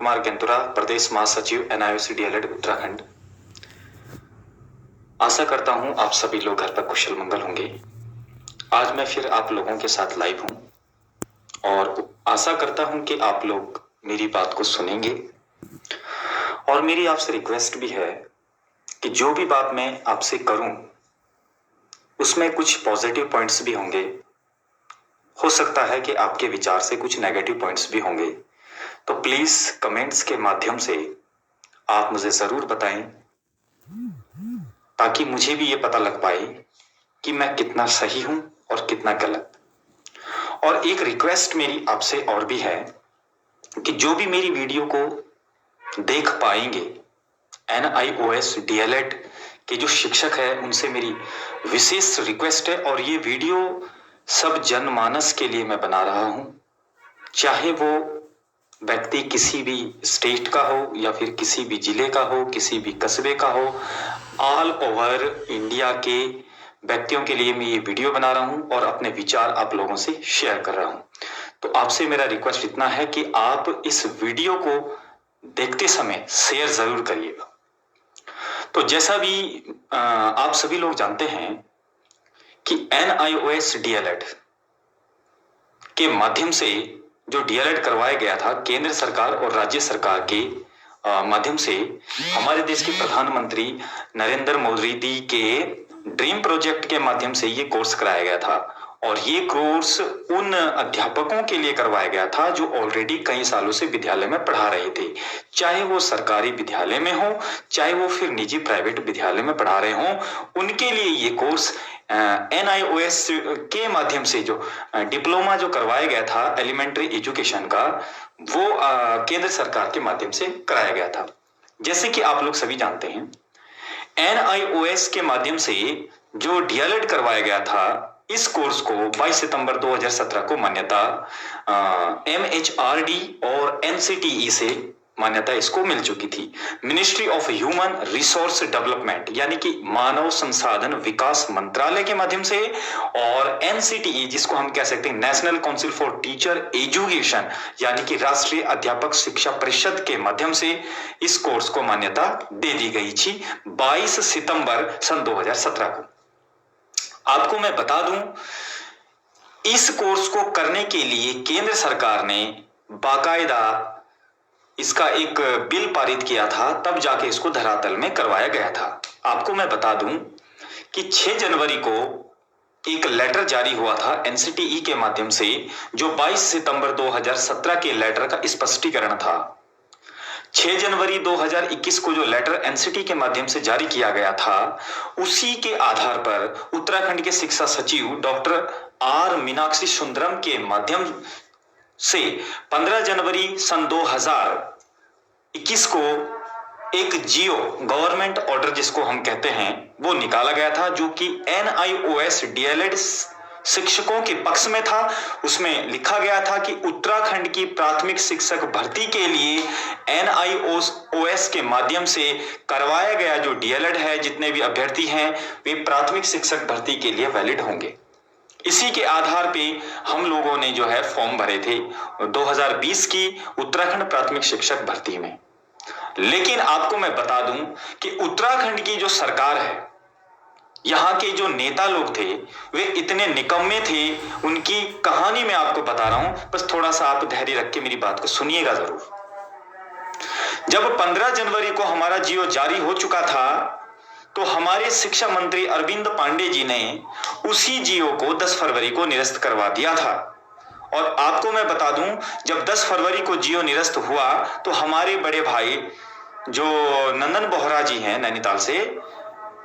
कुमार गेंतुरा, प्रदेश महासचिव NIOC DLED Uttarakhand. आशा करता हूं आप सभी लोग घर पर कुशल मंगल होंगे। आज मैं फिर आप लोगों के साथ लाइव हूं और आशा करता हूं कि आप लोग मेरी बात को सुनेंगे। और मेरी आपसे रिक्वेस्ट भी है कि जो भी बात मैं आपसे करूं उसमें कुछ पॉजिटिव पॉइंट्स भी होंगे। हो सकता है कि आपके विचार से कुछ नेगेटिव पॉइंट्स भी होंगे, तो प्लीज कमेंट्स के माध्यम से आप मुझे जरूर बताएं ताकि मुझे भी ये पता लग पाए कि मैं कितना सही हूं और कितना गलत। और एक रिक्वेस्ट मेरी आपसे और भी है कि जो भी मेरी वीडियो को देख पाएंगे, NIOS DLED के जो शिक्षक है उनसे मेरी विशेष रिक्वेस्ट है। और ये वीडियो सब जनमानस के लिए मैं बना रहा हूं, चाहे वो व्यक्ति किसी भी स्टेट का हो या फिर किसी भी जिले का हो, किसी भी कस्बे का हो, ऑल ओवर इंडिया के व्यक्तियों के लिए मैं ये वीडियो बना रहा हूं और अपने विचार आप लोगों से शेयर कर रहा हूं। तो आपसे मेरा रिक्वेस्ट इतना है कि आप इस वीडियो को देखते समय शेयर जरूर करिएगा। तो जैसा भी आप सभी लोग जानते हैं कि NIOS DLED के माध्यम से जो DLED करवाया गया था केंद्र सरकार और राज्य सरकार के माध्यम से, हमारे देश के प्रधानमंत्री नरेंद्र मोदी के ड्रीम प्रोजेक्ट के माध्यम से ये कोर्स कराया गया था। और ये कोर्स उन अध्यापकों के लिए करवाया गया था जो ऑलरेडी कई सालों से विद्यालय में पढ़ा रहे थे, चाहे वो सरकारी विद्यालय में हो, चाहे वो फिर निजी प्राइवेट विद्यालय में पढ़ा रहे हो। उनके लिए ये कोर्स NIOS के माध्यम से जो डिप्लोमा जो करवाया गया था एलिमेंट्री एजुकेशन का, वो केंद्र सरकार के माध्यम से कराया गया था। जैसे कि आप लोग सभी जानते हैं, NIOS के माध्यम से जो DLED करवाया गया था, इस कोर्स को 22 सितंबर 2017 को मान्यता MHRD और NCTE से मान्यता इसको मिल चुकी थी। Ministry of human resource development यानी कि मानव संसाधन विकास मंत्रालय के माध्यम से, और NCTE जिसको हम कह सकते हैं national council for teacher education यानी कि राष्ट्रीय अध्यापक शिक्षा परिषद के माध्यम से इस कोर्स को मान्यता दे दी गई थी 22 सितंबर सन 2017 को। आपको मैं बता दूं, इस कोर्स को करने के लिए केंद्र सरकार ने बाकायदा इसका एक बिल पारित किया था, तब जाके इसको धरातल में करवाया गया था। आपको मैं बता दूं कि 6 जनवरी को एक लेटर जारी हुआ था NCTE के माध्यम से, जो 22 सितंबर 2017 के लेटर का स्पष्टीकरण था। 6 जनवरी 2021 को जो लेटर NCTE के माध्यम से जारी किया गया था, उसी के आधार पर उत्तराखंड के शिक्षा सचिव डॉक्टर R मीनाक्षी सुंदरम के माध्यम से 15 जनवरी सन 2021 को एक जियो गवर्नमेंट ऑर्डर जिसको हम कहते हैं वो निकाला गया था, जो कि NIOS DLED शिक्षकों के पक्ष में था। उसमें लिखा गया था कि उत्तराखंड की प्राथमिक शिक्षक भर्ती के लिए NIOS के माध्यम से करवाया गया जो DLED है, जितने भी अभ्यर्थी हैं वे प्राथमिक शिक्षक भर्ती के लिए वैलिड होंगे। इसी के आधार पे हम लोगों ने जो है फॉर्म भरे थे 2020 की उत्तराखंड प्राथमिक शिक्षक भर्ती में। लेकिन आपको मैं बता दूं कि उत्तराखंड की जो सरकार है, यहाँ के जो नेता लोग थे वे इतने निकम्मे थे, उनकी कहानी मैं आपको बता रहा हूं, बस थोड़ा सा आप धैर्य रख के मेरी बात को सुनिएगा जरूर। जब 15 जनवरी को हमारा जियो जारी हो चुका था, तो हमारे शिक्षा मंत्री अरविंद पांडे जी ने उसी जियो को 10 फरवरी को निरस्त करवा दिया था। और आपको मैं बता दूं, जब 10 फरवरी को जियो निरस्त हुआ तो हमारे बड़े भाई जो नंदन बोहरा जी हैं नैनीताल से,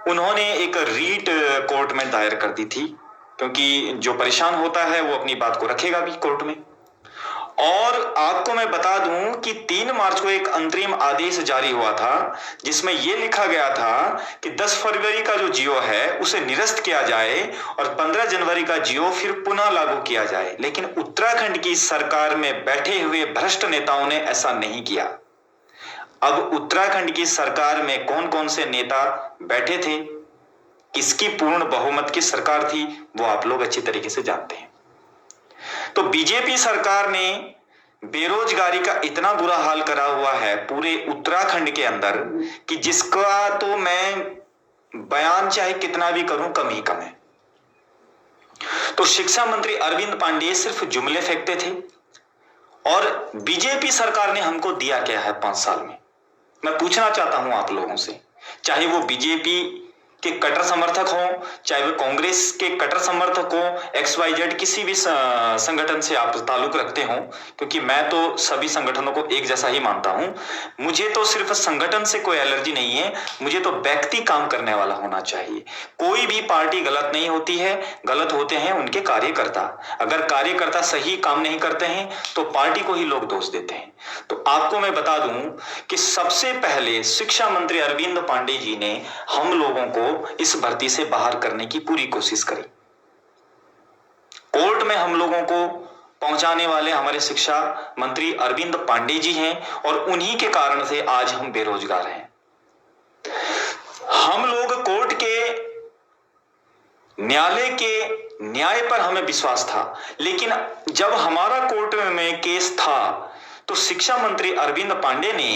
उन्होंने एक रीट कोर्ट में दायर कर दी थी, क्योंकि जो परेशान होता है वो अपनी बात को रखेगा भी कोर्ट में। और आपको मैं बता दूं कि 3 मार्च को एक अंतरिम आदेश जारी हुआ था, जिसमें यह लिखा गया था कि 10 फरवरी का जो जियो है उसे निरस्त किया जाए और 15 जनवरी का जियो फिर पुनः लागू किया जाए। लेकिन उत्तराखंड की सरकार में बैठे हुए भ्रष्ट नेताओं ने ऐसा नहीं किया। अब उत्तराखंड की सरकार में कौन कौन से नेता बैठे थे, किसकी पूर्ण बहुमत की सरकार थी, वो आप लोग अच्छी तरीके से जानते हैं। तो बीजेपी सरकार ने बेरोजगारी का इतना बुरा हाल करा हुआ है पूरे उत्तराखंड के अंदर कि जिसका तो मैं बयान चाहे कितना भी करूं कम ही कम है। तो शिक्षा मंत्री अरविंद पांडेय सिर्फ जुमले फेंकते थे और बीजेपी सरकार ने हमको दिया क्या है 5 साल में। मैं पूछना चाहता हूं आप लोगों से, चाहे वो बीजेपी के कट्टर समर्थक हो, चाहे वो कांग्रेस के कट्टर समर्थक हो, XYZ किसी भी संगठन से आप ताल्लुक रखते हो, क्योंकि मैं तो सभी संगठनों को एक जैसा ही मानता हूं। मुझे तो सिर्फ संगठन से कोई एलर्जी नहीं है, मुझे तो व्यक्ति काम करने वाला होना चाहिए। कोई भी पार्टी गलत नहीं होती है, गलत होते हैं उनके कार्यकर्ता। अगर कार्यकर्ता सही काम नहीं करते हैं तो पार्टी को ही लोग दोष देते हैं। तो आपको मैं बता दूं कि सबसे पहले शिक्षा मंत्री अरविंद पांडेय जी ने हम लोगों को इस भर्ती से बाहर करने की पूरी कोशिश करी। कोर्ट में हम लोगों को पहुंचाने वाले हमारे शिक्षा मंत्री अरविंद पांडेय जी हैं और उन्हीं के कारण से आज हम बेरोजगार हैं। हम लोग कोर्ट के न्यायालय के न्याय पर हमें विश्वास था, लेकिन जब हमारा कोर्ट में केस था तो शिक्षा मंत्री अरविंद पांडेय ने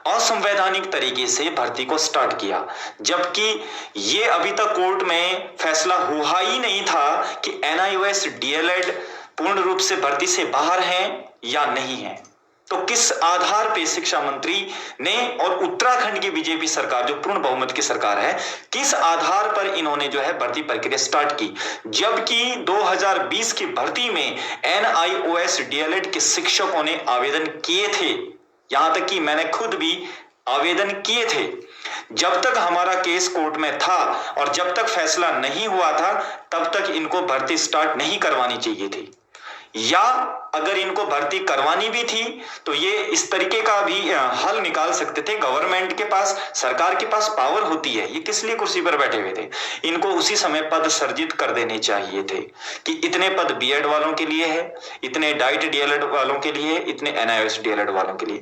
असंवैधानिक तरीके से भर्ती को स्टार्ट किया, जबकि ये अभी तक कोर्ट में फैसला हुआ ही नहीं था कि NIOS DLED पूर्ण रूप से भर्ती से बाहर है या नहीं है। तो किस आधार पे शिक्षा मंत्री ने और उत्तराखंड की बीजेपी सरकार जो पूर्ण बहुमत की सरकार है, किस आधार पर इन्होंने जो है भर्ती प्रक्रिया स्टार्ट की, जबकि 2020 की भर्ती में NIOS DLED के शिक्षकों ने आवेदन किए थे, यहां तक कि मैंने खुद भी आवेदन किए थे। जब तक हमारा केस कोर्ट में था और जब तक फैसला नहीं हुआ था तब तक इनको भर्ती स्टार्ट नहीं करवानी चाहिए थी, या अगर इनको भर्ती करवानी भी थी तो ये इस तरीके का भी हल निकाल सकते थे। गवर्नमेंट के पास, सरकार के पास पावर होती है, ये किस लिए कुर्सी पर बैठे हुए थे? इनको उसी समय पद सर्जित कर देने चाहिए थे कि इतने पद बीएड वालों के लिए है, इतने डाइट DLED वालों के लिए, इतने NIOS DLED वालों के लिए।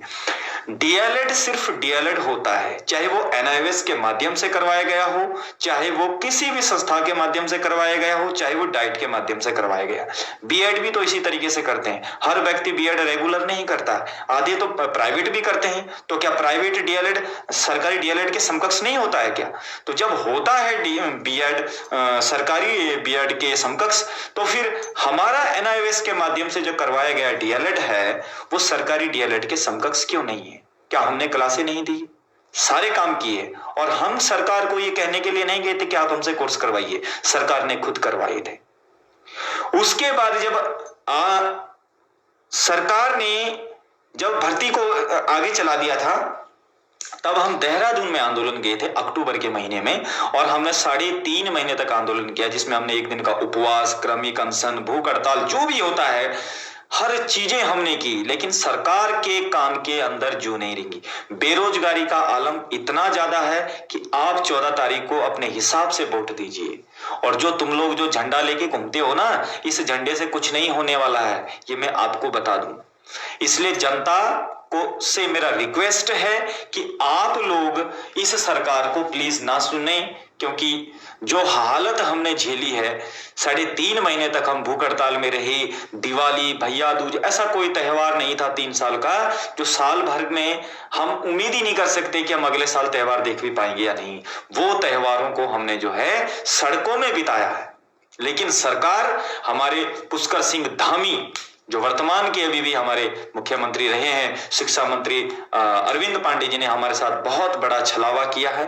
DLED सिर्फ DLED होता है, चाहे वो NIOS के माध्यम से करवाया गया हो, चाहे वो किसी भी संस्था के माध्यम से करवाया गया हो, चाहे वो डाइट के माध्यम से करवाया गया। बीएड भी तो इसी तरीके से करते हैं। हर व्यक्ति बीएड रेगुलर नहीं करता, आधे तो प्राइवेट भी करते हैं। तो क्या प्राइवेट DLED सरकारी DLED के समकक्ष नहीं होता है क्या? तो जब होता है बीएड सरकारी बीएड के समकक्ष, तो फिर हमारा NIOS के माध्यम से जो करवाया गया DLED है वो सरकारी DLED के समकक्ष क्यों नहीं है? क्या हमने क्लासें नहीं दी? सारे काम किए और हम सरकार को ये कहने के लिए नहीं गए थे कि आप हमसे कोर्स करवाइए, सरकार ने खुद करवाए थे। उसके बाद जब सरकार ने जब भर्ती को आगे चला दिया था तब हम देहरादून में आंदोलन गए थे अक्टूबर के महीने में, और हमने 3.5 महीने तक आंदोलन किया, जिसमें हमने 1 दिन का उपवास, क्रमिक अनशन, भूख हड़ताल, जो भी होता है हर चीजें हमने की, लेकिन सरकार के काम के अंदर जू नहीं रेंगी। बेरोजगारी का आलम इतना ज्यादा है कि आप 14 तारीख को अपने हिसाब से वोट दीजिए। और जो तुम लोग जो झंडा लेके घूमते हो ना, इस झंडे से कुछ नहीं होने वाला है, ये मैं आपको बता दूं। इसलिए जनता को से मेरा रिक्वेस्ट है कि आप लोग इस सरकार को प्लीज ना सुने, क्योंकि जो हालत हमने झेली है, 3.5 महीने तक हम भूख हड़ताल में रहे। दिवाली, भैया दूज, ऐसा कोई त्योहार नहीं था 3 साल का जो साल भर में हम उम्मीद ही नहीं कर सकते कि हम अगले साल त्योहार देख भी पाएंगे या नहीं। वो त्योहारों को हमने जो है सड़कों में बिताया है। लेकिन सरकार, हमारे पुष्कर सिंह धामी जो वर्तमान के अभी भी हमारे मुख्यमंत्री रहे हैं, शिक्षा मंत्री अरविंद पांडेय जी ने हमारे साथ बहुत बड़ा छलावा किया है।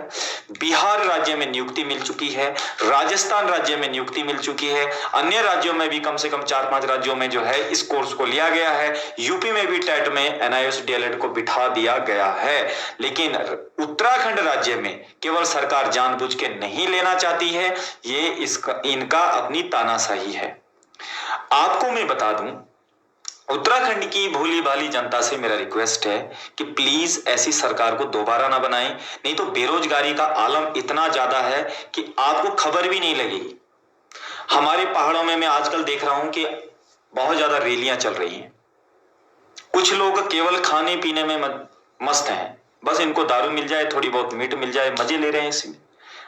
बिहार राज्य में नियुक्ति मिल चुकी है, राजस्थान राज्य में नियुक्ति मिल चुकी है, अन्य राज्यों में भी कम से कम 4-5 राज्यों में जो है इस कोर्स को लिया गया है। यूपी में भी टेट में NIOS DLED को बिठा दिया गया है, लेकिन उत्तराखंड राज्य में केवल सरकार जानबूझ के नहीं लेना चाहती है। ये इनका अपनी तानाशाही है। आपको मैं बता दूं, उत्तराखंड की भोली भाली जनता से मेरा रिक्वेस्ट है कि प्लीज ऐसी सरकार को दोबारा ना बनाएं, नहीं तो बेरोजगारी का आलम इतना ज्यादा है कि आपको खबर भी नहीं लगेगी। हमारे पहाड़ों में मैं आजकल देख रहा हूं कि बहुत ज्यादा रैलियां चल रही हैं। कुछ लोग केवल खाने पीने में मस्त हैं, बस इनको दारू मिल जाए, थोड़ी बहुत मीट मिल जाए, मजे ले रहे हैं इसमें।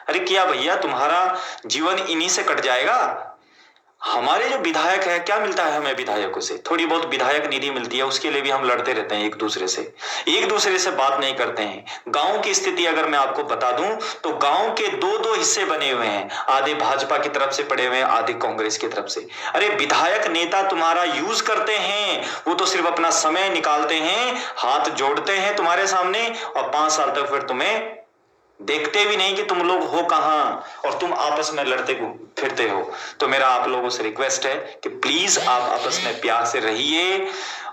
अरे क्या भैया, तुम्हारा जीवन इन्हीं से कट जाएगा? हमारे जो विधायक है, क्या मिलता है हमें विधायकों से? थोड़ी बहुत विधायक निधि मिलती है, उसके लिए भी हम लड़ते रहते हैं एक दूसरे से बात नहीं करते हैं। गांव की स्थिति अगर मैं आपको बता दूं तो गांव के दो दो हिस्से बने हुए हैं, आधे भाजपा की तरफ से पड़े हुए हैं, आधे कांग्रेस की तरफ से। अरे विधायक नेता तुम्हारा यूज करते हैं, वो तो सिर्फ अपना समय निकालते हैं, हाथ जोड़ते हैं तुम्हारे सामने और 5 साल तक फिर तुम्हें देखते भी नहीं कि तुम लोग हो कहां और तुम आपस में लड़ते फिरते हो। तो मेरा आप लोगों से रिक्वेस्ट है कि प्लीज आप आपस में प्यार से रहिए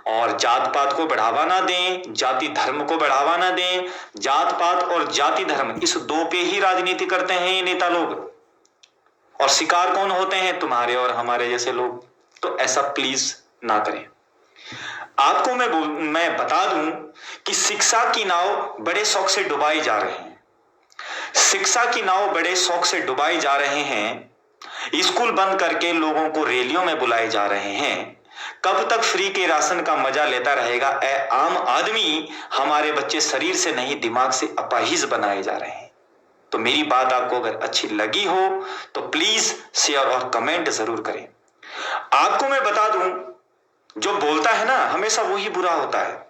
और जात पात को बढ़ावा ना दें, जाति धर्म को बढ़ावा ना दें। जात पात और जाति धर्म, इस दो पे ही राजनीति करते हैं ये नेता लोग, और शिकार कौन होते हैं? तुम्हारे और हमारे जैसे लोग। तो ऐसा प्लीज ना करें। आपको मैं बता दूं कि शिक्षा की नाव बड़े शौक से डुबाई जा रहे हैं, शिक्षा की नाव बड़े शौक से डुबाई जा रहे हैं। स्कूल बंद करके लोगों को रैलियों में बुलाए जा रहे हैं। कब तक फ्री के राशन का मजा लेता रहेगा ए आम आदमी? हमारे बच्चे शरीर से नहीं दिमाग से अपाहिज बनाए जा रहे हैं। तो मेरी बात आपको अगर अच्छी लगी हो तो प्लीज शेयर और कमेंट जरूर करें। आपको मैं बता दूं, जो बोलता है ना हमेशा वही बुरा होता है।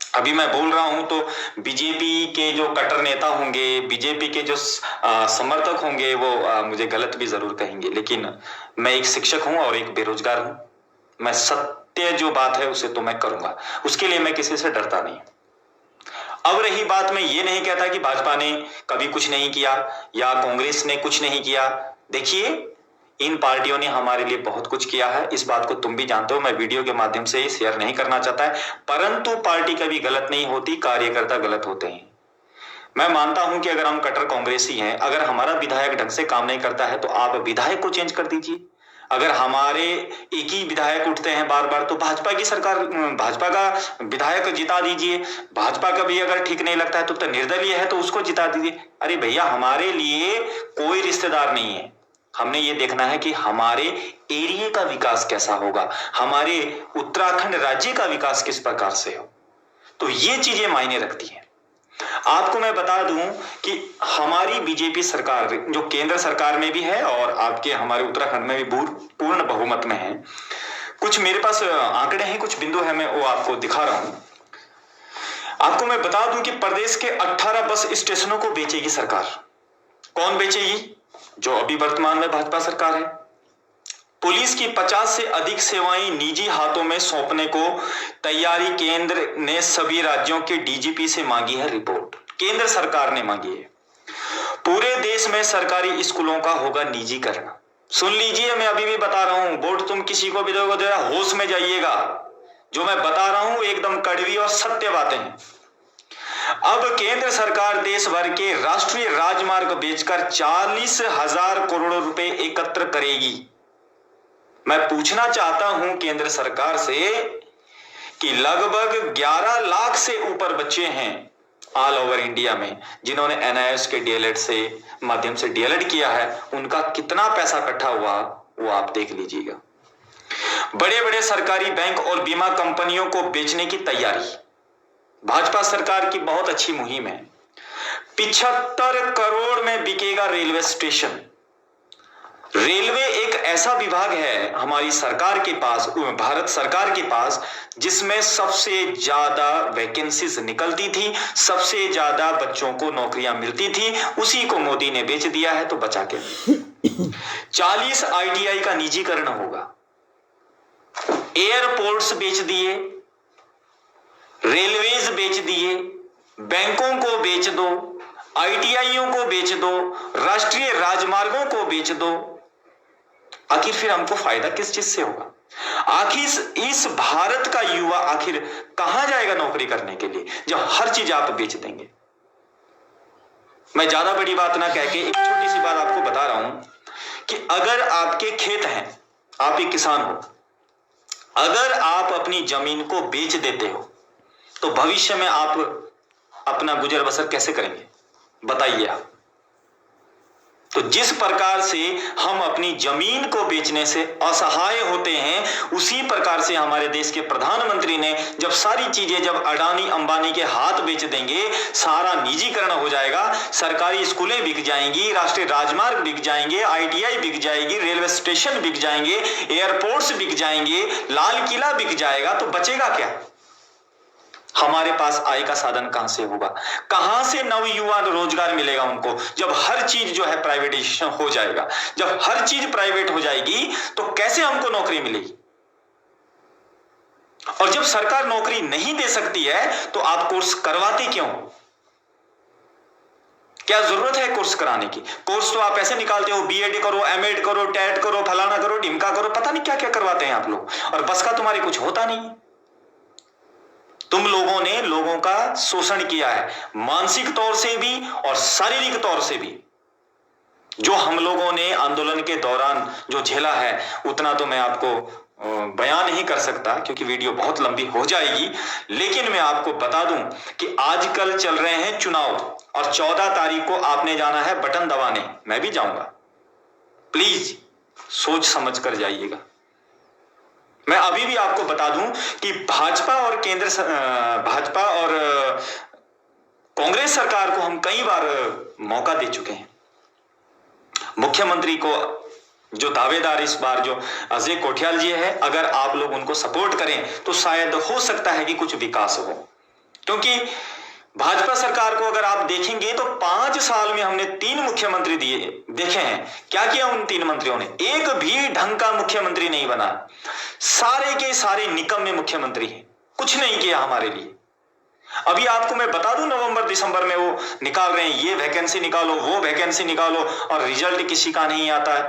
अभी मैं बोल रहा हूं तो बीजेपी के जो कट्टर नेता होंगे, बीजेपी के जो समर्थक होंगे, वो मुझे गलत भी जरूर कहेंगे, लेकिन मैं एक शिक्षक हूं और एक बेरोजगार हूं। मैं सत्य जो बात है उसे तो मैं करूंगा, उसके लिए मैं किसी से डरता नहीं। अब रही बात, मैं ये नहीं कहता कि भाजपा ने कभी कुछ नहीं किया या कांग्रेस ने कुछ नहीं किया। देखिए, इन पार्टियों ने हमारे लिए बहुत कुछ किया है, इस बात को तुम भी जानते हो। मैं वीडियो के माध्यम से शेयर नहीं करना चाहता है, परंतु पार्टी कभी गलत नहीं होती, कार्यकर्ता गलत होते हैं। मैं मानता हूं कि अगर हम कट्टर कांग्रेसी हैं, अगर हमारा विधायक ढंग से काम नहीं करता है तो आप विधायक को चेंज कर दीजिए। अगर हमारे एक ही विधायक उठते हैं बार बार तो भाजपा की सरकार, भाजपा का विधायक जिता दीजिए। भाजपा का भी अगर ठीक नहीं लगता है तो निर्दलीय है तो उसको जिता दीजिए। अरे भैया, हमारे लिए कोई रिश्तेदार नहीं है, हमने ये देखना है कि हमारे एरिया का विकास कैसा होगा, हमारे उत्तराखंड राज्य का विकास किस प्रकार से हो। तो ये चीजें मायने रखती हैं। आपको मैं बता दूं कि हमारी बीजेपी सरकार जो केंद्र सरकार में भी है और आपके हमारे उत्तराखंड में भी पूर्ण बहुमत में है। कुछ मेरे पास आंकड़े हैं, कुछ बिंदु है, मैं वो आपको दिखा रहा हूं। आपको मैं बता दूं कि प्रदेश के 18 बस स्टेशनों को बेचेगी सरकार। कौन बेचेगी? जो अभी वर्तमान में भाजपा सरकार है। पुलिस की 50 से अधिक सेवाएं निजी हाथों में सौंपने को तैयारी केंद्र ने सभी राज्यों के डीजीपी से मांगी है रिपोर्ट। केंद्र सरकार ने मांगी है। पूरे देश में सरकारी स्कूलों का होगा निजीकरण। सुन लीजिए, मैं अभी भी बता रहा हूं, वोट तुम किसी को भी दोगे जरा होश में जाइएगा। जो मैं बता रहा हूं एकदम कड़वी और सत्य बातें हैं। अब केंद्र सरकार देश भर के राष्ट्रीय राजमार्ग बेचकर 40,000 करोड़ रुपए एकत्र करेगी। मैं पूछना चाहता हूं केंद्र सरकार से कि लगभग 11 लाख से ऊपर बच्चे हैं ऑल ओवर इंडिया में जिन्होंने एनआईएस के डीएलएड से माध्यम से डीएलएड किया है, उनका कितना पैसा इकट्ठा हुआ वो आप देख लीजिएगा। बड़े बड़े सरकारी बैंक और बीमा कंपनियों को बेचने की तैयारी। भाजपा सरकार की बहुत अच्छी मुहिम है। 75 करोड़ में बिकेगा रेलवे स्टेशन। रेलवे एक ऐसा विभाग है हमारी सरकार के पास, भारत सरकार के पास, जिसमें सबसे ज्यादा वैकेंसीज निकलती थी, सबसे ज्यादा बच्चों को नौकरियां मिलती थी। उसी को मोदी ने बेच दिया है, तो बचा के 40 आईटीआई का निजीकरण होगा। एयरपोर्ट्स बेच दिए, रेलवेज बेच दिए, बैंकों को बेच दो, आईटीआईओं को बेच दो, राष्ट्रीय राजमार्गों को बेच दो। आखिर फिर हमको फायदा किस चीज से होगा? आखिर इस भारत का युवा आखिर कहां जाएगा नौकरी करने के लिए जब हर चीज आप बेच देंगे? मैं ज्यादा बड़ी बात ना कह के एक छोटी सी बात आपको बता रहा हूं कि अगर आपके खेत हैं, आप एक किसान हो, अगर आप अपनी जमीन को बेच देते हो तो भविष्य में आप अपना गुजर बसर कैसे करेंगे बताइए आप। तो जिस प्रकार से हम अपनी जमीन को बेचने से असहाय होते हैं, उसी प्रकार से हमारे देश के प्रधानमंत्री ने जब सारी चीजें जब अडानी अंबानी के हाथ बेच देंगे, सारा निजीकरण हो जाएगा, सरकारी स्कूलें बिक जाएंगी, राष्ट्रीय राजमार्ग बिक जाएंगे, आईटीआई बिक जाएगी, रेलवे स्टेशन बिक जाएंगे, एयरपोर्ट्स बिक जाएंगे, लाल किला बिक जाएगा, तो बचेगा क्या? हमारे पास आय का साधन कहां से होगा? कहां से नवयुवा रोजगार मिलेगा उनको, जब हर चीज जो है प्राइवेटाइजेशन हो जाएगा? जब हर चीज प्राइवेट हो जाएगी तो कैसे हमको नौकरी मिलेगी? और जब सरकार नौकरी नहीं दे सकती है तो आप कोर्स करवाते क्यों? क्या जरूरत है कोर्स कराने की? कोर्स तो आप ऐसे निकालते हो, बीएड करो, एमएड करो, टेट करो, फलाना करो, ढिमका करो, पता नहीं क्या क्या करवाते हैं आप लोग, और बस का तुम्हारे कुछ होता नहीं। तुम लोगों ने लोगों का शोषण किया है, मानसिक तौर से भी और शारीरिक तौर से भी। जो हम लोगों ने आंदोलन के दौरान जो झेला है, उतना तो मैं आपको बयान नहीं कर सकता क्योंकि वीडियो बहुत लंबी हो जाएगी। लेकिन मैं आपको बता दूं कि आजकल चल रहे हैं चुनाव और 14 तारीख को आपने जाना है बटन दबाने, मैं भी जाऊंगा। प्लीज सोच समझ कर जाइएगा। मैं अभी भी आपको बता दूं कि भाजपा और कांग्रेस सरकार को हम कई बार मौका दे चुके हैं। मुख्यमंत्री को जो दावेदार इस बार जो अजय कोठियाल जी है, अगर आप लोग उनको सपोर्ट करें तो शायद हो सकता है कि कुछ विकास हो। क्योंकि भाजपा सरकार को अगर आप देखेंगे तो 5 साल में हमने 3 मुख्यमंत्री देखे हैं। क्या किया उन 3 मंत्रियों ने? एक भी ढंग का मुख्यमंत्री नहीं बना, सारे के सारे निकम्मे मुख्यमंत्री हैं, कुछ नहीं किया हमारे लिए। अभी आपको मैं बता दूं, नवंबर दिसंबर में वो निकाल रहे हैं, ये वैकेंसी निकालो, वो वैकेंसी निकालो, और रिजल्ट किसी का नहीं आता है।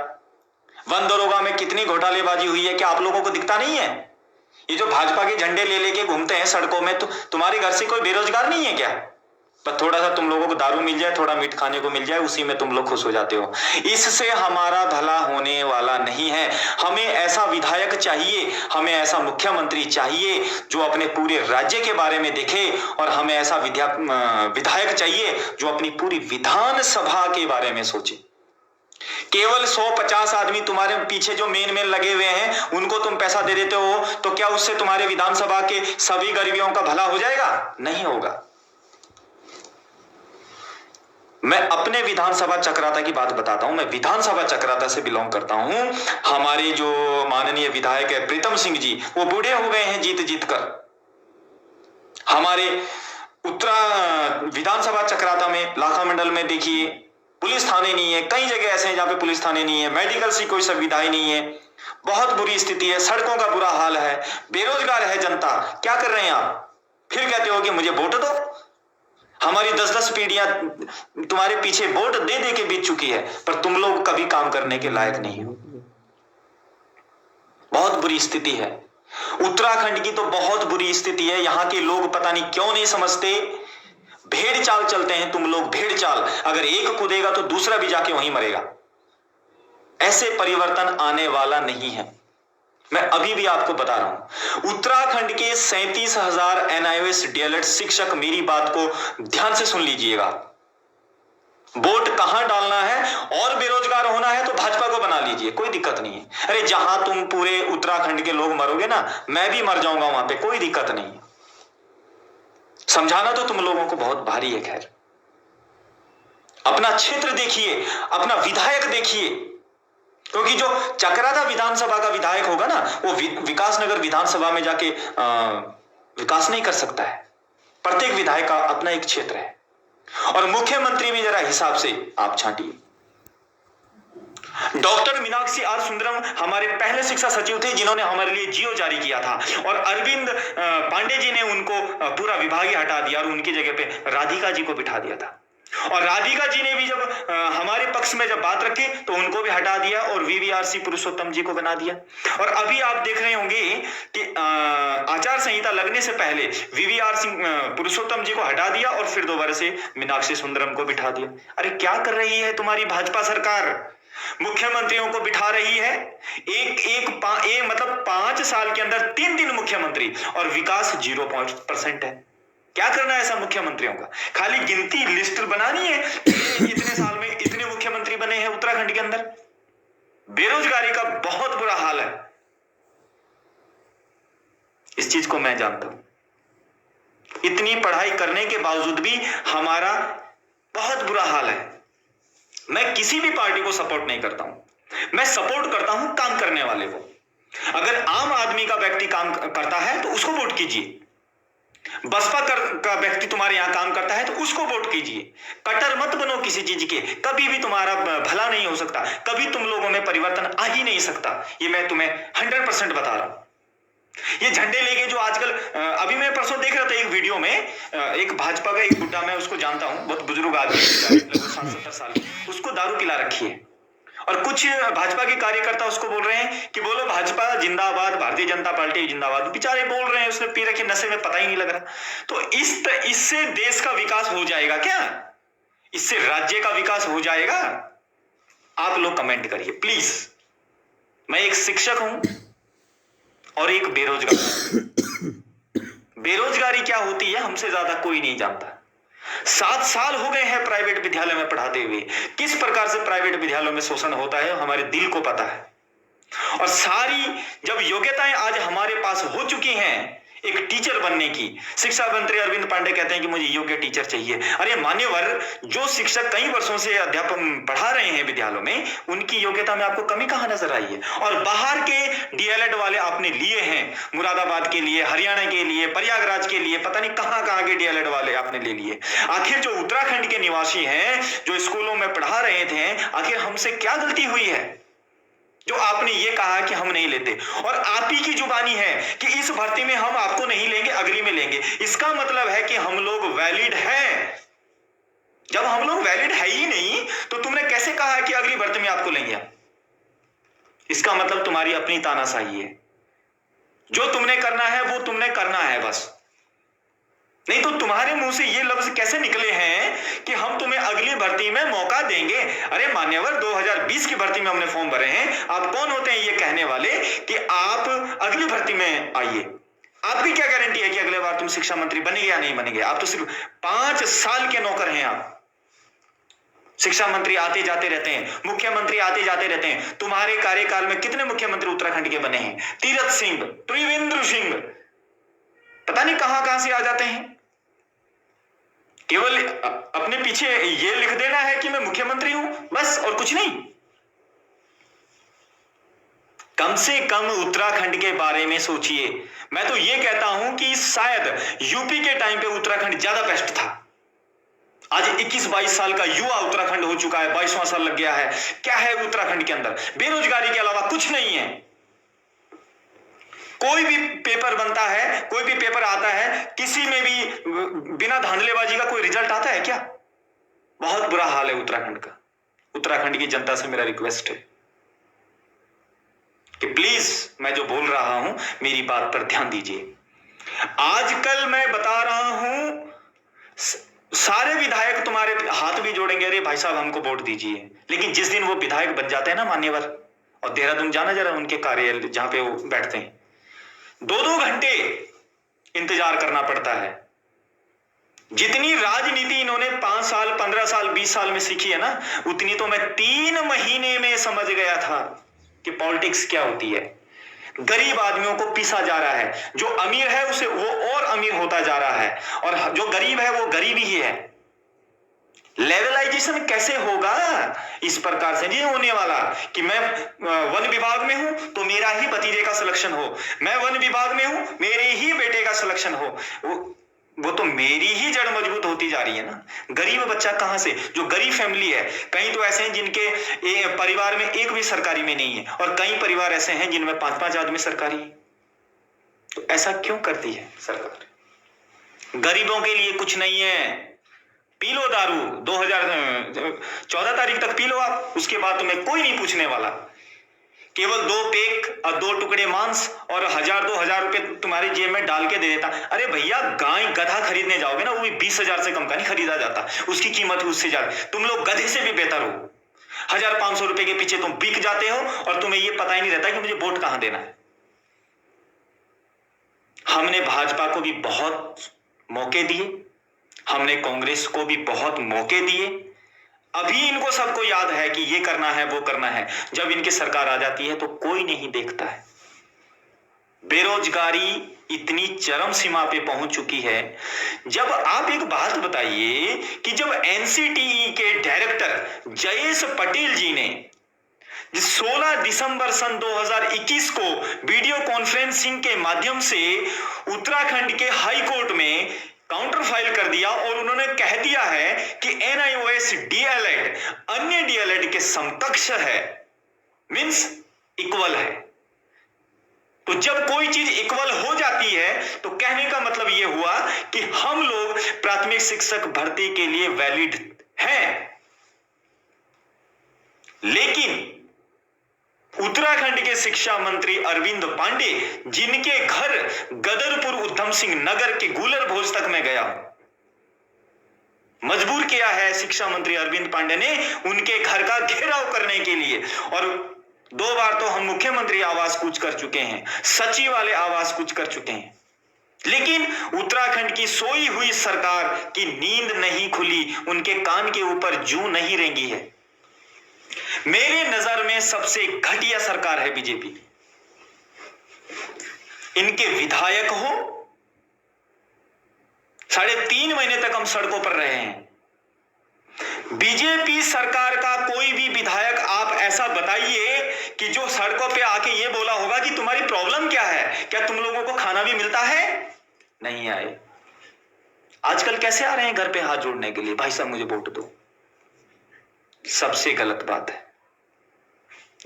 वन दरोगा में कितनी घोटालेबाजी हुई है, क्या आप लोगों को दिखता नहीं है? ये जो भाजपा के झंडे ले लेके घूमते हैं सड़कों में, तो तुम्हारे घर से कोई बेरोजगार नहीं है क्या? पर थोड़ा सा तुम लोगों को दारू मिल जाए, थोड़ा मीट खाने को मिल जाए, उसी में तुम लोग खुश हो जाते हो। इससे हमारा भला होने वाला नहीं है। हमें ऐसा विधायक चाहिए, हमें ऐसा मुख्यमंत्री चाहिए जो अपने पूरे राज्य के बारे में देखे, और हमें ऐसा विधायक चाहिए जो अपनी पूरी विधानसभा के बारे में सोचे। केवल 150 आदमी तुम्हारे पीछे जो मेन लगे हुए हैं, उनको तुम पैसा दे देते हो, तो क्या उससे तुम्हारे विधानसभा के सभी गरीबियों का भला हो जाएगा? नहीं होगा। मैं अपने विधानसभा चक्राता की बात बताता हूं। मैं विधानसभा चक्राता से बिलोंग करता हूं। हमारे जो माननीय विधायक है प्रीतम सिंह जी, वो बूढ़े हो गए हैं जीत जीत कर। हमारे विधानसभा चक्राता में, लाखा मंडल में देखिए, पुलिस थाने नहीं है। कई जगह ऐसे हैं जहां पे पुलिस थाने नहीं है, मेडिकल की कोई सुविधा ही नहीं है, बहुत बुरी स्थिति है, सड़कों का बुरा हाल है, बेरोजगार है जनता। क्या कर रहे हैं आप? फिर कहते हो कि मुझे वोट दो। हमारी 10-10 पीढ़ियां तुम्हारे पीछे वोट दे दे के बीत चुकी है, पर तुम लोग कभी काम करने के लायक नहीं हो। बहुत बुरी स्थिति है। उत्तराखंड की तो बहुत बुरी स्थिति है। यहां के लोग पता नहीं क्यों नहीं समझते, भेड़ चाल चलते हैं तुम लोग, भेड़ चाल। अगर एक कूदेगा तो दूसरा भी जाके वहीं मरेगा। ऐसे परिवर्तन आने वाला नहीं है। मैं अभी भी आपको बता रहा हूं, उत्तराखंड के 37,000 एनआईओएस डीएलएड शिक्षक, मेरी बात को ध्यान से सुन लीजिएगा। वोट कहां डालना है और बेरोजगार होना है तो भाजपा को बना लीजिए, कोई दिक्कत नहीं है। अरे जहां तुम पूरे उत्तराखंड के लोग मरोगे ना, मैं भी मर जाऊंगा वहां पे, कोई दिक्कत नहीं है। समझाना तो तुम लोगों को बहुत भारी है। खैर, अपना क्षेत्र देखिए, अपना विधायक देखिए, क्योंकि जो चक्राता विधानसभा का विधायक होगा ना, वो विकासनगर विधानसभा में जाके विकास नहीं कर सकता है। प्रत्येक विधायक का अपना एक क्षेत्र है। और मुख्यमंत्री भी जरा हिसाब से आप छांटिए। डॉक्टर मीनाक्षी आर सुंदरम हमारे पहले शिक्षा सचिव थे, जिन्होंने हमारे लिए जियो जारी किया था, और अरविंद पांडे जी ने उनको पूरा विभाग ही हटा दिया और उनकी जगह पे राधिका जी को बिठा दिया था। और राधिका जी ने भी जब हमारे पक्ष में जब बात रखी तो उनको भी हटा दिया और वीवीआरसी पुरुषोत्तम जी को बना दिया। और अभी आप देख रहे होंगे कि आचार संहिता लगने से पहले वीवीआरसी पुरुषोत्तम जी को हटा दिया और फिर दोबारा से मीनाक्षी सुंदरम को बिठा दिया। अरे क्या कर रही है तुम्हारी भाजपा सरकार? मुख्यमंत्रियों को बिठा रही है, मतलब 5 साल के अंदर 3 मुख्यमंत्री, और विकास 0% है। क्या करना है ऐसा मुख्यमंत्रियों का? खाली गिनती लिस्ट बनानी है, इतने साल में इतने मुख्यमंत्री बने। बने हैं उत्तराखंड के अंदर। बेरोजगारी का बहुत बुरा हाल है, इस चीज को मैं जानता हूं। इतनी पढ़ाई करने के बावजूद भी हमारा बहुत बुरा हाल है। मैं किसी भी पार्टी को सपोर्ट नहीं करता हूं, मैं सपोर्ट करता हूं काम करने वाले को। अगर आम आदमी का व्यक्ति काम करता है तो उसको वोट कीजिए, बसपा का व्यक्ति तुम्हारे यहां काम करता है तो उसको वोट कीजिए। कटर मत बनो किसी चीज के, कभी भी तुम्हारा भला नहीं हो सकता, कभी तुम लोगों में परिवर्तन आ ही नहीं सकता, ये मैं तुम्हें 100% बता रहा हूं। ये झंडे लेके जो आजकल, अभी मैं परसों देख रहा था एक वीडियो में, एक भाजपा का एक बुड्ढा, मैं उसको जानता हूं, बहुत बुजुर्ग आदमी, लगभग 60-70 साल, उसको दारू पिला रखी है, और कुछ भाजपा के कार्यकर्ता उसको बोल रहे हैं कि बोलो भाजपा जिंदाबाद, भारतीय जनता पार्टी जिंदाबाद। बेचारे बोल रहे हैं, उसने पी रखे नशे में, पता ही नहीं लग रहा। तो इससे देश का विकास हो जाएगा क्या? इससे राज्य का विकास हो जाएगा? आप लोग कमेंट करिए प्लीज। मैं एक शिक्षक हूं और एक बेरोजगार। बेरोजगारी क्या होती है हमसे ज्यादा कोई नहीं जानता। 7 साल हो गए हैं प्राइवेट विद्यालय में पढ़ाते हुए। किस प्रकार से प्राइवेट विद्यालयों में शोषण होता है हमारे दिल को पता है। और सारी जब योग्यताएं आज हमारे पास हो चुकी हैं एक टीचर बनने की, शिक्षा मंत्री अरविंद पांडे कहते हैं कि मुझे योग्य टीचर चाहिए। अरे मान्यवर, जो शिक्षक कई वर्षों से अध्यापन पढ़ा रहे हैं विद्यालयों में, उनकी योग्यता में आपको कमी कहां नजर आई है? और बाहर के डीएलएड वाले आपने लिए हैं, मुरादाबाद के लिए, हरियाणा के लिए, प्रयागराज के लिए, पता नहीं कहां कहां के डीएलएड वाले आपने ले लिए। आखिर जो उत्तराखंड के निवासी हैं, जो स्कूलों में पढ़ा रहे थे, आखिर हमसे क्या गलती हुई है जो आपने ये कहा कि हम नहीं लेते? और आप ही की जुबानी है कि इस भर्ती में हम आपको नहीं लेंगे, अगली में लेंगे। इसका मतलब है कि हम लोग वैलिड हैं। जब हम लोग वैलिड है ही नहीं तो तुमने कैसे कहा कि अगली भर्ती में आपको लेंगे? इसका मतलब तुम्हारी अपनी तानाशाही है। जो तुमने करना है वो तुमने करना है बस। नहीं तो तुम्हारे मुंह से ये लफ्ज कैसे निकले हैं कि हम तुम्हें अगली भर्ती में मौका देंगे? अरे मान्यवर, 2020 की भर्ती में हमने फॉर्म भरे हैं। आप कौन होते हैं ये कहने वाले कि आप अगली भर्ती में आइए? आपकी क्या गारंटी है कि अगले बार तुम शिक्षा मंत्री बनेंगे या नहीं बनेंगे? आप तो सिर्फ 5 साल के नौकर हैं। आप शिक्षा मंत्री आते जाते रहते हैं, मुख्यमंत्री आते जाते रहते हैं। तुम्हारे कार्यकाल में कितने मुख्यमंत्री उत्तराखंड के बने हैं? तीरथ सिंह, त्रिवेंद्र सिंह, पता नहीं कहां कहां से आ जाते हैं। केवल अपने पीछे ये लिख देना है कि मैं मुख्यमंत्री हूं, बस, और कुछ नहीं। कम से कम उत्तराखंड के बारे में सोचिए। मैं तो ये कहता हूं कि शायद यूपी के टाइम पे उत्तराखंड ज्यादा बेस्ट था। आज 21-22 साल का युवा उत्तराखंड हो चुका है, 22वां साल लग गया है। क्या है उत्तराखंड के अंदर? बेरोजगारी के अलावा कुछ नहीं है। कोई भी पेपर बनता है, कोई भी पेपर आता है, किसी में भी बिना धांधलेबाजी का कोई रिजल्ट आता है क्या? बहुत बुरा हाल है उत्तराखंड का। उत्तराखंड की जनता से मेरा रिक्वेस्ट है कि प्लीज, मैं जो बोल रहा हूं मेरी बात पर ध्यान दीजिए। आजकल मैं बता रहा हूं, सारे विधायक तुम्हारे हाथ भी जोड़ेंगे, अरे भाई साहब हमको वोट दीजिए, लेकिन जिस दिन वो विधायक बन जाते हैं ना मान्यवर, और देहरादून जाना जरा उनके कार्यालय जहां पे वो बैठते हैं, 2-2 घंटे इंतजार करना पड़ता है। जितनी राजनीति इन्होंने 5 साल, 15 साल, 20 साल में सीखी है ना, उतनी तो मैं 3 महीने में समझ गया था कि पॉलिटिक्स क्या होती है। गरीब आदमियों को पीसा जा रहा है, जो अमीर है उसे वो और अमीर होता जा रहा है, और जो गरीब है वो गरीब ही है। लेवलाइजेशन कैसे होगा? इस प्रकार से नहीं होने वाला कि मैं वन विभाग में हूं तो मेरा ही भतीजे का सिलेक्शन हो, मैं वन विभाग में हूं मेरे ही बेटे का सिलेक्शन हो। वो तो मेरी ही जड़ मजबूत होती जा रही है ना। गरीब बच्चा कहां से? जो गरीब फैमिली है, कई तो ऐसे हैं जिनके परिवार में एक भी सरकारी में नहीं है, और कई परिवार ऐसे हैं जिनमें 5-5 आदमी सरकारी है। तो ऐसा क्यों करती है सरकार? गरीबों के लिए कुछ नहीं है। पी लो दारू, 2014 तारीख तक पी लो आप, उसके बाद तुम्हें कोई नहीं पूछने वाला। केवल 2 पेक और 2 टुकड़े मांस और 1000-2000 रुपए तुम्हारी जेब में डाल के दे देता। अरे भैया, गाय गधा खरीदने जाओगे ना, वो भी 20,000 से कम का नहीं खरीदा जाता, उसकी कीमत उससे ज्यादा। तुम लोग गधे से भी बेहतर हो। 1500 रुपए के पीछे तुम बिक जाते हो और तुम्हें ये पता ही नहीं रहता कि मुझे वोट कहां देना है। हमने भाजपा को भी बहुत मौके दिए, हमने कांग्रेस को भी बहुत मौके दिए। अभी इनको सबको याद है कि ये करना है वो करना है, जब इनकी सरकार आ जाती है तो कोई नहीं देखता है। बेरोजगारी इतनी चरम सीमा पे पहुंच चुकी है। जब आप एक बात बताइए कि जब एनसीटीई के डायरेक्टर जयेश पटेल जी ने 16 दिसंबर सन 2021 को वीडियो कॉन्फ्रेंसिंग के माध्यम से उत्तराखंड के हाई कोर्ट में काउंटर फाइल कर दिया और उन्होंने कह दिया है कि एनआईओएस डीएलएड अन्य डीएलएड के समकक्ष है, मींस इक्वल है। तो जब कोई चीज इक्वल हो जाती है तो कहने का मतलब यह हुआ कि हम लोग प्राथमिक शिक्षक भर्ती के लिए वैलिड हैं। लेकिन उत्तराखंड के शिक्षा मंत्री अरविंद पांडे, जिनके घर गदरपुर उधम सिंह नगर के गुलर भोज तक मैं गया, मजबूर किया है शिक्षा मंत्री अरविंद पांडे ने उनके घर का घेराव करने के लिए। और 2 बार तो हम मुख्यमंत्री आवास कूच कर चुके हैं, सचिवालय आवास कूच कर चुके हैं, लेकिन उत्तराखंड की सोई हुई सरकार की नींद नहीं खुली, उनके कान के ऊपर जूं नहीं रेंगी है। मेरे नजर में सबसे घटिया सरकार है बीजेपी। इनके विधायक हो, 3.5 महीने तक हम सड़कों पर रहे हैं। बीजेपी सरकार का कोई भी विधायक आप ऐसा बताइए कि जो सड़कों पे आके ये बोला होगा कि तुम्हारी प्रॉब्लम क्या है, क्या तुम लोगों को खाना भी मिलता है? नहीं आए। आजकल कैसे आ रहे हैं घर पे हाथ जोड़ने के लिए, भाई साहब मुझे वोट दो। सबसे गलत बात है।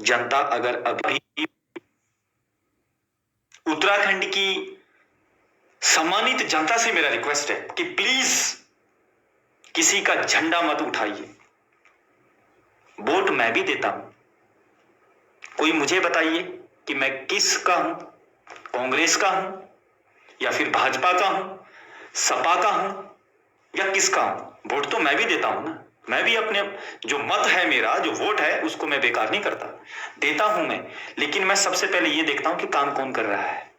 जनता अगर अभी उत्तराखंड की सम्मानित जनता से मेरा रिक्वेस्ट है कि प्लीज किसी का झंडा मत उठाइए। वोट मैं भी देता हूं, कोई मुझे बताइए कि मैं किसका हूं, कांग्रेस का हूं या फिर भाजपा का हूं, सपा का हूं या किसका हूं। वोट तो मैं भी देता हूं ना, मैं भी अपने जो मत है, मेरा जो वोट है उसको मैं बेकार नहीं करता, देता हूं मैं। लेकिन मैं सबसे पहले ये देखता हूं कि काम कौन कर रहा है।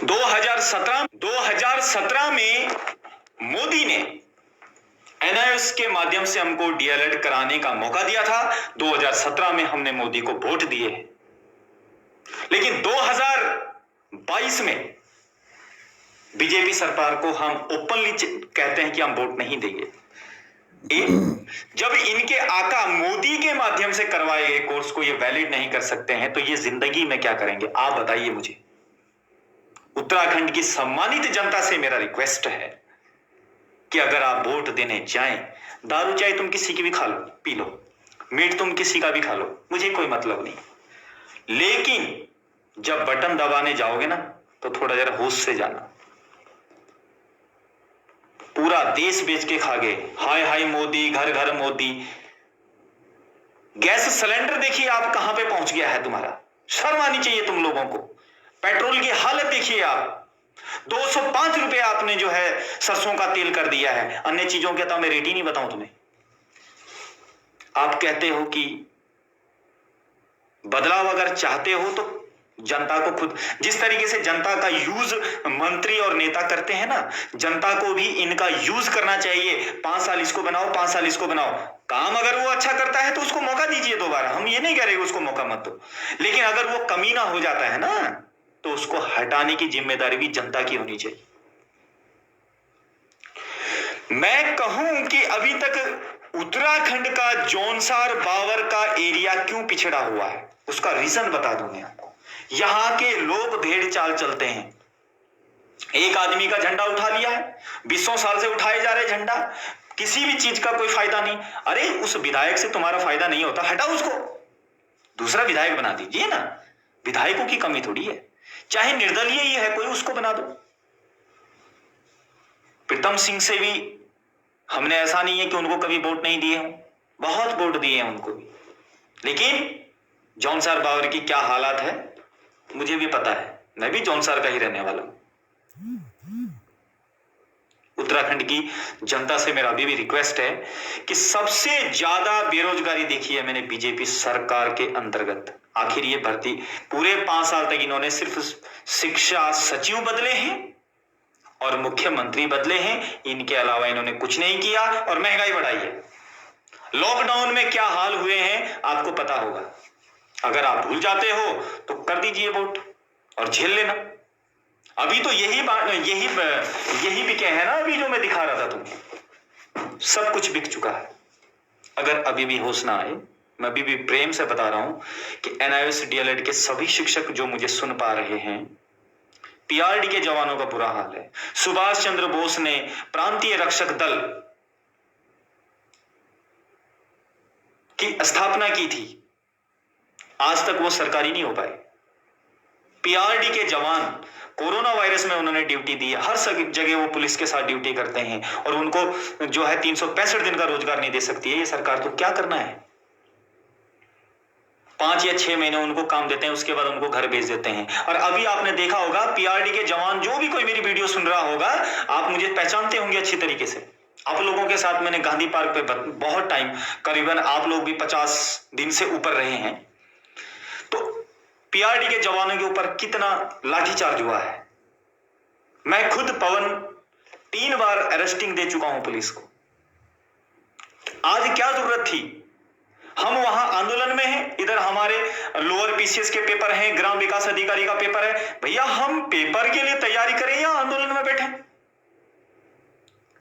2017 में मोदी ने एनआईओएस के माध्यम से हमको डीएलएड कराने का मौका दिया था। 2017 में हमने मोदी को वोट दिए, लेकिन 2022 में बीजेपी सरकार को हम ओपनली कहते हैं कि हम वोट नहीं देंगे। जब इनके आका मोदी के माध्यम से करवाए गए कोर्स को ये वैलिड नहीं कर सकते हैं तो ये जिंदगी में क्या करेंगे, आप बताइए मुझे। उत्तराखंड की सम्मानित जनता से मेरा रिक्वेस्ट है कि अगर आप वोट देने जाएं, दारू चाहे तुम किसी की भी खा लो पी लो, मीट तुम किसी का भी खा लो, मुझे कोई मतलब नहीं, लेकिन जब बटन दबाने जाओगे ना तो थोड़ा जरा होश से जाना। पूरा देश बेच के खा गए, हाय हाय मोदी, घर घर मोदी। गैस सिलेंडर देखिए आप कहां पे पहुंच गया है, तुम्हारा शर्म आनी चाहिए तुम लोगों को। पेट्रोल की हालत देखिए आप, 205 रुपए आपने जो है सरसों का तेल कर दिया है। अन्य चीजों के तो मैं रेट ही नहीं बताऊं तुम्हें। आप कहते हो कि बदलाव अगर चाहते हो तो जनता को खुद, जिस तरीके से जनता का यूज मंत्री और नेता करते हैं ना, जनता को भी इनका यूज करना चाहिए। 5 साल इसको बनाओ, 5 साल इसको बनाओ। काम अगर वो अच्छा करता है तो उसको मौका दीजिए दोबारा, हम ये नहीं कह रहे उसको मौका मत दो, लेकिन अगर वो कमीना हो जाता है ना तो उसको हटाने की जिम्मेदारी भी जनता की होनी चाहिए। मैं कहूं कि अभी तक उत्तराखंड का जौनसार बावर का एरिया क्यों पिछड़ा हुआ है, उसका रीजन बता दूं मैं आपको। यहां के लोग भेड़ चाल चलते हैं। एक आदमी का झंडा उठा लिया है, 20 साल से उठाए जा रहे झंडा, किसी भी चीज का कोई फायदा नहीं। अरे उस विधायक से तुम्हारा फायदा नहीं होता, हटाओ उसको, दूसरा विधायक बना दीजिए ना। विधायकों की कमी थोड़ी है, चाहे निर्दलीय ही है कोई, उसको बना दो। प्रीतम सिंह से भी हमने ऐसा नहीं है कि उनको कभी वोट नहीं दिए हों, बहुत वोट दिए हैं उनको भी, लेकिन जौनसार बावर की क्या हालत है मुझे भी पता है, मैं भी जौनसार का ही रहने वाला हूं। उत्तराखंड की जनता से मेरा अभी भी रिक्वेस्ट है कि सबसे ज्यादा बेरोजगारी देखी है मैंने बीजेपी सरकार के अंतर्गत। आखिर ये भर्ती पूरे 5 साल तक इन्होंने सिर्फ शिक्षा सचिव बदले हैं और मुख्यमंत्री बदले हैं, इनके अलावा इन्होंने कुछ नहीं किया और महंगाई बढ़ाई है। लॉकडाउन में क्या हाल हुए हैं आपको पता होगा। अगर आप भूल जाते हो तो कर दीजिए वोट और झेल लेना। अभी तो यही बिके है ना, अभी जो मैं दिखा रहा था तुम्हें, सब कुछ बिक चुका है। अगर अभी भी होश ना आए, मैं अभी भी प्रेम से बता रहा हूं कि एनआईओएस डीएलएड के सभी शिक्षक जो मुझे सुन पा रहे हैं, पीआरडी के जवानों का बुरा हाल है। सुभाष चंद्र बोस ने प्रांतीय रक्षक दल की स्थापना की थी, आज तक वो सरकारी नहीं हो पाए। पीआरडी के जवान कोरोना वायरस में उन्होंने ड्यूटी दी, हर जगह वो पुलिस के साथ ड्यूटी करते हैं और उनको जो है 365 दिन का रोजगार नहीं दे सकती है ये सरकार। तो क्या करना है, 5 या 6 महीने उनको काम देते हैं, उसके बाद उनको घर भेज देते हैं। और अभी आपने देखा होगा पीआरडी के जवान, जो भी कोई मेरी वीडियो सुन रहा होगा, आप मुझे पहचानते होंगे अच्छी तरीके से। आप लोगों के साथ मैंने गांधी पार्क पे बहुत टाइम, करीबन आप लोग भी 50 दिन से ऊपर रहे हैं, तो पीआरडी के जवानों के ऊपर कितना लाठीचार्ज हुआ है। मैं खुद पवन 3 बार अरेस्टिंग दे चुका हूं पुलिस को। आज क्या जरूरत थी, हम वहां आंदोलन में हैं, इधर हमारे लोअर पीसीएस के पेपर हैं, ग्राम विकास अधिकारी का पेपर है। भैया हम पेपर के लिए तैयारी करें या आंदोलन में बैठे?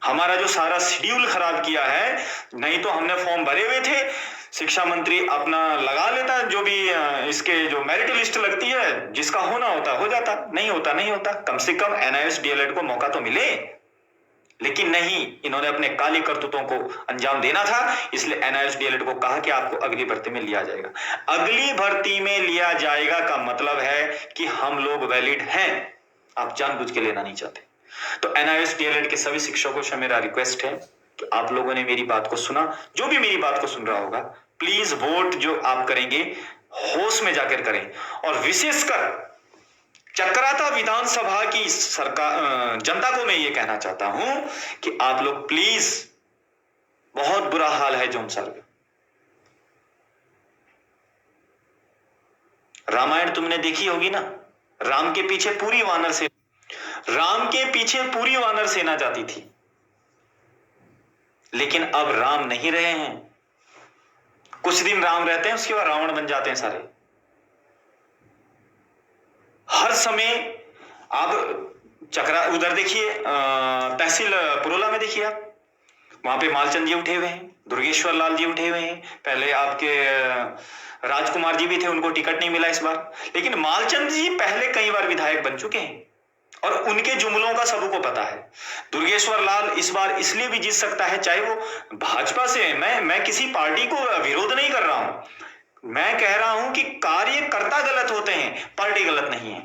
हमारा जो सारा शेड्यूल खराब किया है, नहीं तो हमने फॉर्म भरे हुए थे, शिक्षा मंत्री अपना लगा लेता, जो भी इसके जो मेरिट लिस्ट लगती है, जिसका होना होता हो जाता, नहीं होता नहीं होता। कम से कम एनआईओएस डीएलएड को मौका तो मिले, लेकिन नहीं, इन्होंने अपने काली करतूतों को अंजाम देना था। इसलिए एनआईओएस डीएलएड को कहा कि आपको अगली भर्ती में लिया जाएगा। अगली भर्ती में लिया जाएगा का मतलब है कि हम लोग वैलिड हैं, आप जानबूझ के लेना नहीं चाहते। तो एनआईओएस डीएलएड के सभी शिक्षकों से मेरा रिक्वेस्ट है कि आप लोगों ने मेरी बात को सुना, जो भी मेरी बात को सुन रहा होगा, प्लीज वोट जो आप करेंगे होश में जाकर करें। और विशेषकर चक्राता विधानसभा की सरकार, जनता को मैं ये कहना चाहता हूं कि आप लोग प्लीज, बहुत बुरा हाल है जोनसर में। रामायण तुमने देखी होगी ना, राम के पीछे पूरी वानर सेना जाती थी, लेकिन अब राम नहीं रहे हैं। कुछ दिन राम रहते हैं, उसके बाद रावण बन जाते हैं सारे। हर समय आप उधर देखिए, तहसील पुरोला में देखिए आप, वहां पे मालचंद जी उठे हुए हैं, दुर्गेश्वर लाल जी उठे हुए हैं। पहले आपके राजकुमार जी भी थे, उनको टिकट नहीं मिला इस बार, लेकिन मालचंद जी पहले कई बार विधायक बन चुके हैं और उनके जुमलों का सबको पता है। दुर्गेश्वर लाल इस बार इसलिए भी जीत सकता है, चाहे वो भाजपा से, मैं किसी पार्टी को विरोध नहीं कर रहा हूं, मैं कह रहा हूं कि कार्यकर्ता गलत होते हैं, पार्टी गलत नहीं है।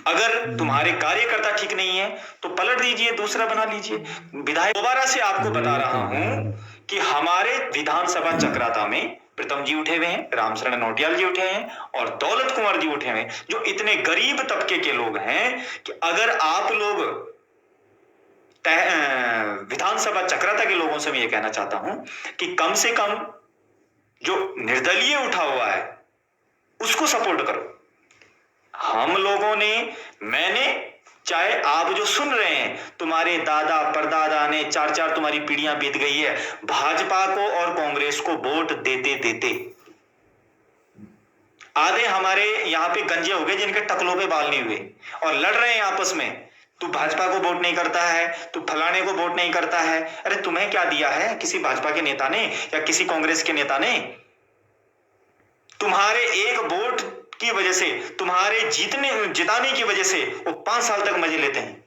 अगर तुम्हारे कार्यकर्ता ठीक नहीं है तो पलट दीजिए, दूसरा बना लीजिए विधायक। दोबारा से आपको बता रहा हूं कि हमारे विधानसभा चक्राता में प्रीतम जी उठे हुए हैं, रामशरण नौटियाल जी उठे हैं और दौलत कुमार जी उठे हुए हैं, जो इतने गरीब तबके के लोग हैं कि अगर आप लोग विधानसभा चक्राता के लोगों से मैं ये कहना चाहता हूं कि कम से कम जो निर्दलीय उठा हुआ है उसको सपोर्ट करो। हम लोगों ने, मैंने, चाहे आप जो सुन रहे हैं, तुम्हारे दादा परदादा ने 4-4 तुम्हारी पीढ़ियां बीत गई है भाजपा को और कांग्रेस को वोट देते देते। आधे हमारे यहाँ पे गंजे हो गए जिनके टकलों पे बाल नहीं हुए और लड़ रहे हैं आपस में, तू भाजपा को वोट नहीं करता है, तू फलाने को वोट नहीं करता है। अरे तुम्हें क्या दिया है किसी भाजपा के नेता ने या किसी कांग्रेस के नेता ने? तुम्हारे एक वोट की वजह से, तुम्हारे जिताने की वजह से वो 5 साल तक मजे लेते हैं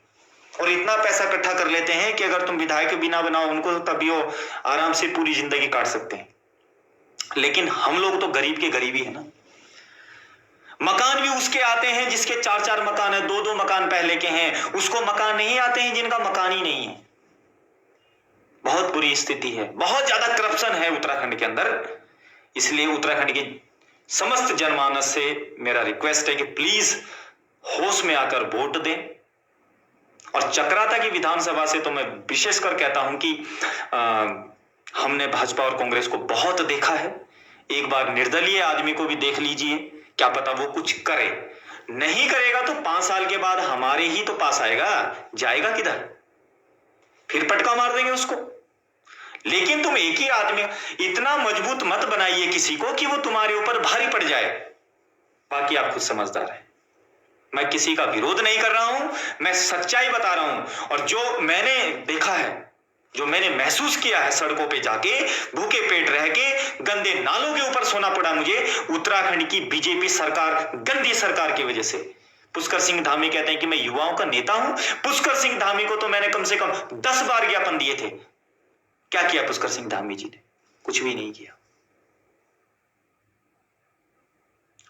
और इतना पैसा इकट्ठा कर लेते हैं कि अगर तुम विधायक बिना बनाओ उनको, तभी वो आराम से पूरी जिंदगी काट सकते हैं। लेकिन हम लोग तो गरीब के गरीब ही है ना। मकान भी उसके आते हैं जिसके 4-4 मकान है, 2-2 मकान पहले के हैं, उसको मकान नहीं आते हैं जिनका मकान ही नहीं है। बहुत बुरी स्थिति है, बहुत ज्यादा करप्शन है उत्तराखंड के अंदर। इसलिए उत्तराखंड की समस्त जनमानस से मेरा रिक्वेस्ट है कि प्लीज होश में आकर वोट दें। और चक्राता की विधानसभा से तो मैं विशेषकर कहता हूं कि हमने भाजपा और कांग्रेस को बहुत देखा है, एक बार निर्दलीय आदमी को भी देख लीजिए, क्या पता वो कुछ करे। नहीं करेगा तो 5 साल के बाद हमारे ही तो पास आएगा, जाएगा किधर? फिर पटका मार देंगे उसको। लेकिन तुम एक ही आदमी, इतना मजबूत मत बनाइए किसी को कि वो तुम्हारे ऊपर भारी पड़ जाए। बाकी आप खुद समझदार हैं। मैं किसी का विरोध नहीं कर रहा हूं, मैं सच्चाई बता रहा हूं। और जो मैंने देखा है, जो मैंने महसूस किया है सड़कों पे जाके, भूखे पेट रह के, गंदे नालों के ऊपर सोना पड़ा मुझे उत्तराखंड की बीजेपी सरकार, गंदी सरकार की वजह से। पुष्कर सिंह धामी कहते हैं कि मैं युवाओं का नेता हूं। पुष्कर सिंह धामी को तो मैंने कम से कम 10 बार ज्ञापन दिए थे। क्या किया पुष्कर सिंह धामी जी ने? कुछ भी नहीं किया।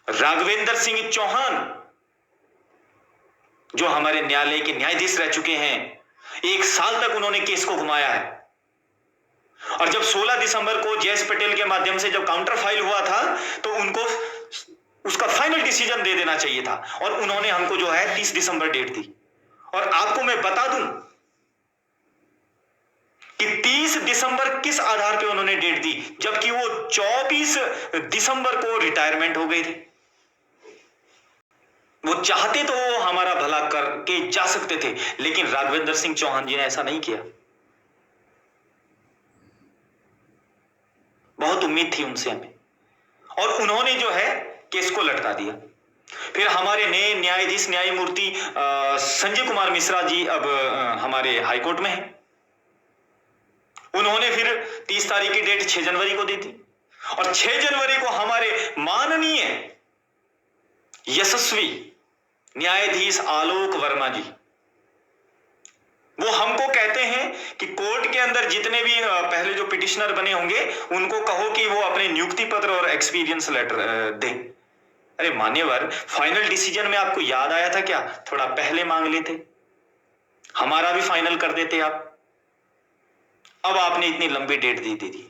राघवेंद्र सिंह चौहान जो हमारे न्यायालय के न्यायाधीश रह चुके हैं, 1 साल तक उन्होंने केस को घुमाया है। और जब 16 दिसंबर को जयेश पटेल के माध्यम से जब काउंटर फाइल हुआ था, तो उनको उसका फाइनल डिसीजन दे देना चाहिए था, और उन्होंने हमको जो है 30 दिसंबर डेट दी। और आपको मैं बता दूं कि 30 दिसंबर किस आधार पे उन्होंने डेट दी, जबकि वो 24 दिसंबर को रिटायरमेंट हो गए थे। वो चाहते तो वो हमारा भला करके जा सकते थे, लेकिन राघवेंद्र सिंह चौहान जी ने ऐसा नहीं किया। बहुत उम्मीद थी उनसे हमें, और उन्होंने जो है केस को लटका दिया। फिर हमारे नए न्यायाधीश न्यायमूर्ति संजय कुमार मिश्रा जी अब हमारे हाईकोर्ट में हैं। उन्होंने फिर 30 तारीख की डेट 6 जनवरी को दी थी, और 6 जनवरी को हमारे माननीय यशस्वी न्यायाधीश आलोक वर्मा जी, वो हमको कहते हैं कि कोर्ट के अंदर जितने भी पहले जो पिटिशनर बने होंगे उनको कहो कि वो अपने नियुक्ति पत्र और एक्सपीरियंस लेटर दें। अरे मान्यवर, फाइनल डिसीजन में आपको याद आया था क्या? थोड़ा पहले मांग लेते, हमारा भी फाइनल कर देते आप। अब आपने इतनी लंबी डेट दे दी।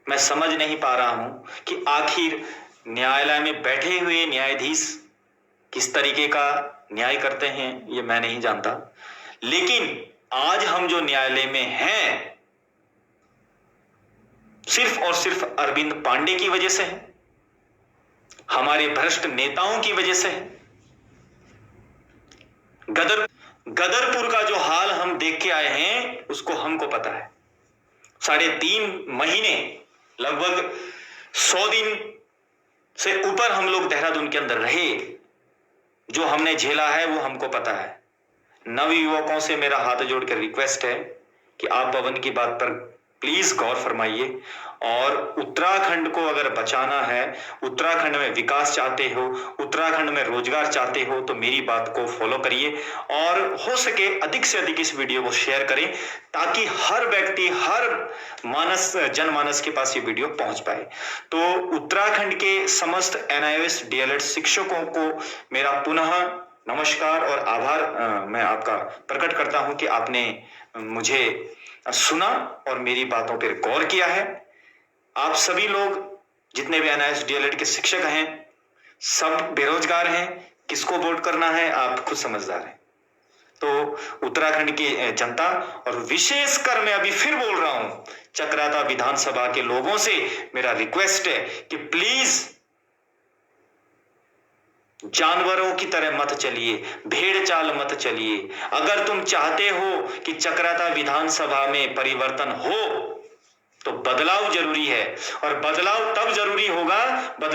मैं समझ नहीं पा रहा हूं कि आखिर न्यायालय में बैठे हुए न्यायाधीश किस तरीके का न्याय करते हैं, ये मैं नहीं जानता। लेकिन आज हम जो न्यायालय में हैं, सिर्फ और सिर्फ अरविंद पांडे की वजह से है, हमारे भ्रष्ट नेताओं की वजह से है। गदरपुर का जो हाल हम देख के आए हैं, उसको हमको पता है। 3.5 महीने, लगभग 100 दिन से ऊपर हम लोग देहरादून के अंदर रहे। जो हमने झेला है वो हमको पता है। नवयुवकों से मेरा हाथ जोड़ कर रिक्वेस्ट है कि आप पवन की बात पर प्लीज गौर फरमाइए, और उत्तराखंड को अगर बचाना है, उत्तराखंड में विकास चाहते हो, उत्तराखंड में रोजगार चाहते हो, तो मेरी बात को फॉलो करिए, और हो सके अधिक से अधिक इस वीडियो को शेयर करें, ताकि हर व्यक्ति, हर जनमानस के पास ये वीडियो पहुंच पाए। तो उत्तराखंड के समस्त NIOS DLED शिक्षकों को मेरा पुनः नमस्कार और आभार मैं आपका प्रकट करता हूं कि आपने मुझे सुना और मेरी बातों पर गौर किया है। आप सभी लोग जितने भी NIOS DLED के शिक्षक हैं, सब बेरोजगार हैं। किसको वोट करना है आप खुद समझदार हैं। तो उत्तराखंड की जनता, और विशेषकर मैं अभी फिर बोल रहा हूं, चक्राता विधानसभा के लोगों से मेरा रिक्वेस्ट है कि प्लीज जानवरों की तरह मत चलिए, भेड़ चाल मत चलिए। अगर तुम चाहते हो कि चक्राता विधानसभा में परिवर्तन हो, तो बदलाव जरूरी है, और बदलाव तब जरूरी होगा, बदलाव